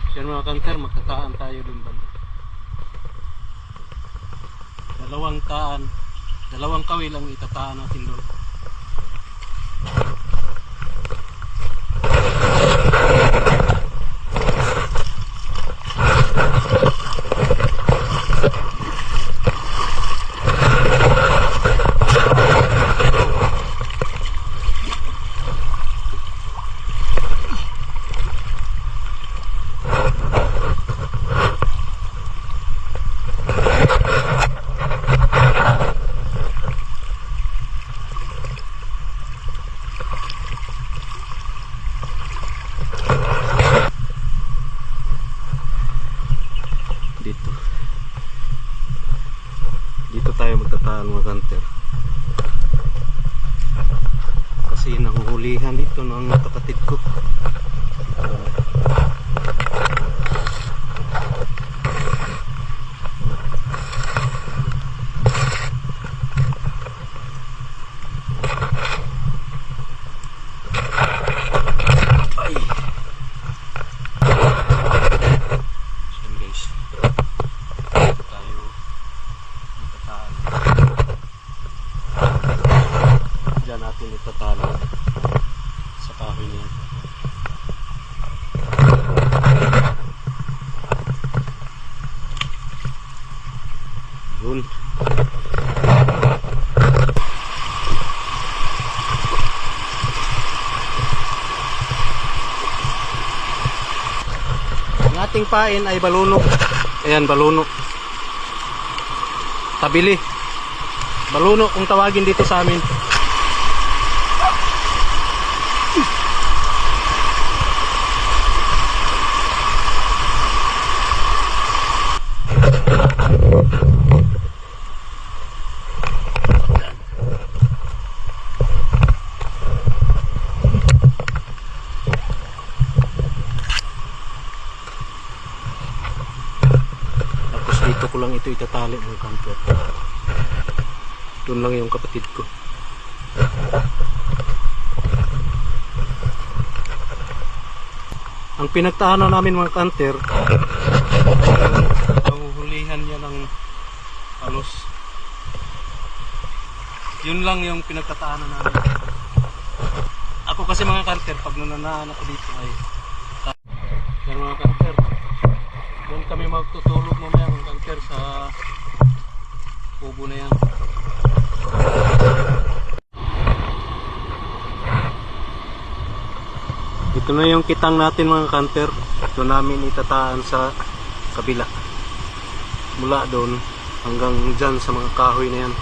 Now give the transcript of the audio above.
So mga kanter, magtataan tayo dun banda. Dalawang kawil ang itataan natin doon. Dito tayo magtataan mga kanter. Kasi nanguhulihan dito ng kapatid ko. Ay. Yan guys. Dito tayo magtataan. Diyan natin itatalo sa kahoy niya. Yun. Ang ating pain ay balunok. Ayan, balunok. Tabili. Balunok kung tawagin dito sa amin. Tapos dito ko lang ito itatali ng kanter. Doon lang yung kapatid ko. Ang pinagtahanan namin mga kanter, ang hulihan niya ng halos. Yun lang yung pinagtatahanan namin. Ako kasi mga kanter, pag nananaan ako dito ay yan mga kanter. Doon kami magtutulog mamaya mga kanter sa kubo na yan. Ito na yung kitang natin mga kanter. Ito namin itataan sa kabila. Mula doon hanggang dyan sa mga kahoy na yan.